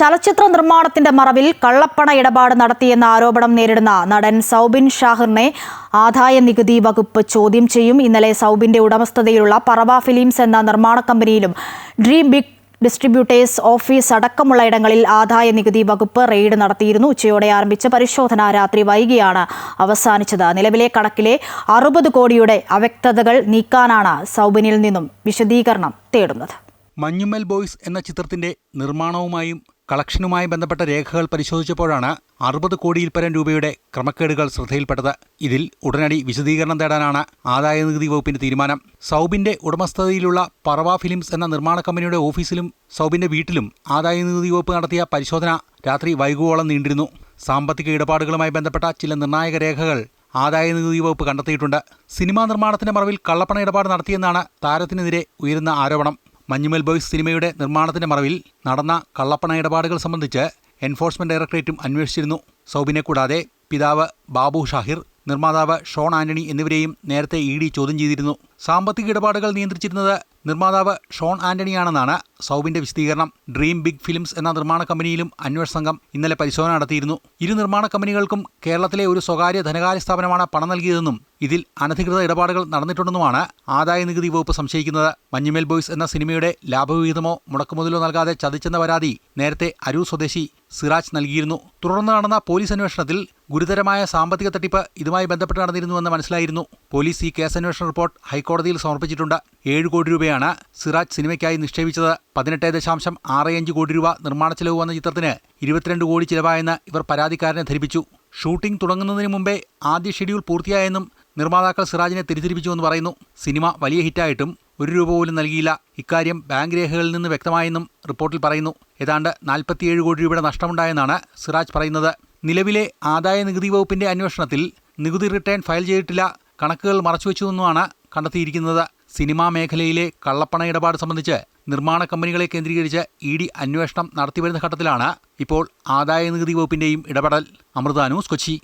ചലച്ചിത്ര നിർമ്മാണത്തിന്റെ മറവിൽ കള്ളപ്പണ ഇടപാട് നടത്തിയെന്ന ആരോപണം നേരിടുന്ന നടൻ സൗബിൻ ഷാഹിറിനെ ആദായ നികുതി വകുപ്പ് ചോദ്യം ചെയ്യും. ഇന്നലെ സൗബിന്റെ ഉടമസ്ഥതയിലുള്ള പറവ ഫിലിംസ് എന്ന നിർമ്മാണ കമ്പനിയിലും ഡ്രീം ബിഗ് ഡിസ്ട്രിബ്യൂട്ടേഴ്സ് ഓഫീസ് അടക്കമുള്ള ഇടങ്ങളിൽ ആദായ നികുതി വകുപ്പ് റെയ്ഡ് നടത്തിയിരുന്നു. ഉച്ചയോടെ ആരംഭിച്ച പരിശോധന രാത്രി വൈകിയാണ് അവസാനിച്ചത്. നിലവിലെ കണക്കിലെ 60 കോടിയുടെ അവ്യക്തതകൾ നീക്കാനാണ് സൗബിനിൽ നിന്നും വിശദീകരണം തേടുന്നത്. മഞ്ഞുമ്മൽ ബോയ്സ് എന്ന ചിത്രത്തിന്റെ നിർമ്മാണവുമായും കളക്ഷനുമായി ബന്ധപ്പെട്ട രേഖകൾ പരിശോധിച്ചപ്പോഴാണ് 60 കോടിയിൽ പരം രൂപയുടെ ക്രമക്കേടുകൾ ശ്രദ്ധയിൽപ്പെട്ടത്. ഇതിൽ ഉടനടി വിശദീകരണം തേടാനാണ് ആദായനികുതി വകുപ്പിന്റെ തീരുമാനം. സൗബിന്റെ ഉടമസ്ഥതയിലുള്ള പറവ ഫിലിംസ് എന്ന നിർമ്മാണ കമ്പനിയുടെ ഓഫീസിലും സൗബിന്റെ വീട്ടിലും ആദായനികുതി വകുപ്പ് നടത്തിയ പരിശോധന രാത്രി വൈകുവോളം നീണ്ടിരുന്നു. സാമ്പത്തിക ഇടപാടുകളുമായി ബന്ധപ്പെട്ട ചില നിർണായക രേഖകൾ ആദായനികുതി വകുപ്പ് കണ്ടെത്തിയിട്ടുണ്ട്. സിനിമാ നിർമ്മാണത്തിന്റെ മറവിൽ കള്ളപ്പണ ഇടപാട് നടത്തിയെന്നാണ് താരത്തിനെതിരെ ഉയരുന്ന ആരോപണം. മഞ്ഞുമ്മൽ ബോയ്സ് സിനിമയുടെ നിർമ്മാണത്തിന്റെ മറവിൽ നടന്ന കള്ളപ്പണ ഇടപാടുകൾ സംബന്ധിച്ച് എൻഫോഴ്സ്മെന്റ് ഡയറക്ടറേറ്റും അന്വേഷിച്ചിരുന്നു. സൗബിനെ കൂടാതെ പിതാവ് ബാബു ഷാഹിർ, നിർമ്മാതാവ് ഷോൺ ആന്റണി എന്നിവരെയും നേരത്തെ ED ചോദ്യം ചെയ്തിരുന്നു. സാമ്പത്തിക ഇടപാടുകൾ നിയന്ത്രിച്ചിരുന്നത് നിർമ്മാതാവ് ഷോൺ ആന്റണിയാണെന്നാണ് സൗബിന്റെ വിശദീകരണം. ഡ്രീം ബിഗ് ഫിലിംസ് എന്ന നിർമ്മാണ കമ്പനിയിലും അന്വേഷണ സംഘം ഇന്നലെ പരിശോധന നടത്തിയിരുന്നു. ഇരു നിർമ്മാണ കമ്പനികൾക്കും കേരളത്തിലെ ഒരു സ്വകാര്യ ധനകാര്യ സ്ഥാപനമാണ് പണം നൽകിയതെന്നും ഇതിൽ അനധികൃത ഇടപാടുകൾ നടന്നിട്ടുണ്ടെന്നുമാണ് ആദായനികുതി വകുപ്പ് സംശയിക്കുന്നത്. മഞ്ഞുമ്മൽ ബോയ്സ് എന്ന സിനിമയുടെ ലാഭവിഹിതമോ മുടക്കുമുതലോ നൽകാതെ ചതിച്ചെന്ന പരാതി നേരത്തെ അരൂർ സ്വദേശി സിറാജ് നൽകിയിരുന്നു. തുടർന്ന് നടന്ന പോലീസ് അന്വേഷണത്തിൽ ഗുരുതരമായ സാമ്പത്തിക തട്ടിപ്പ് ഇതുമായി ബന്ധപ്പെട്ട് നടന്നിരുന്നുവെന്ന് മനസ്സിലായിരുന്നു. പോലീസ് ഈ കേസന്വേഷണ റിപ്പോർട്ട് ഹൈക്കോടതിയിൽ സമർപ്പിച്ചിട്ടുണ്ട്. 7 കോടി രൂപയാണ് സിറാജ് സിനിമയ്ക്കായി നിക്ഷേപിച്ചത്. 18.65 കോടി രൂപ നിർമ്മാണ ചെലവ് വന്ന ചിത്രത്തിന് 22 കോടി ചിലവായെന്ന് ഇവർ പരാതിക്കാരനെ ധരിപ്പിച്ചു. ഷൂട്ടിംഗ് തുടങ്ങുന്നതിന് മുമ്പേ ആദ്യ ഷെഡ്യൂൾ പൂർത്തിയായെന്നും നിർമ്മാതാക്കൾ സിറാജിനെ തിരിച്ചെന്ന് പറയുന്നു. സിനിമ വലിയ ഹിറ്റായിട്ടും 1 രൂപ പോലും നൽകിയില്ല. ഇക്കാര്യം ബാങ്ക് രേഖകളിൽ നിന്ന് വ്യക്തമായെന്നും റിപ്പോർട്ടിൽ പറയുന്നു. ഏതാണ്ട് 47 കോടി രൂപയുടെ നഷ്ടമുണ്ടായെന്നാണ് സിറാജ് പറയുന്നത്. നിലവിലെ ആദായ നികുതി വകുപ്പിന്റെ അന്വേഷണത്തിൽ നികുതി റിട്ടേൺ ഫയൽ ചെയ്തിട്ടില്ല, കണക്കുകൾ മറച്ചുവെച്ചുവെന്നുമാണ് കണ്ടെത്തിയിരിക്കുന്നത്. സിനിമാ മേഖലയിലെ കള്ളപ്പണ ഇടപാട് സംബന്ധിച്ച് നിർമ്മാണ കമ്പനികളെ കേന്ദ്രീകരിച്ച് ED അന്വേഷണം നടത്തിവരുന്ന ഘട്ടത്തിലാണ് ഇപ്പോൾ ആദായ നികുതി വകുപ്പിന്റെയും ഇടപെടൽ. അമൃത ന്യൂസ്, കൊച്ചി.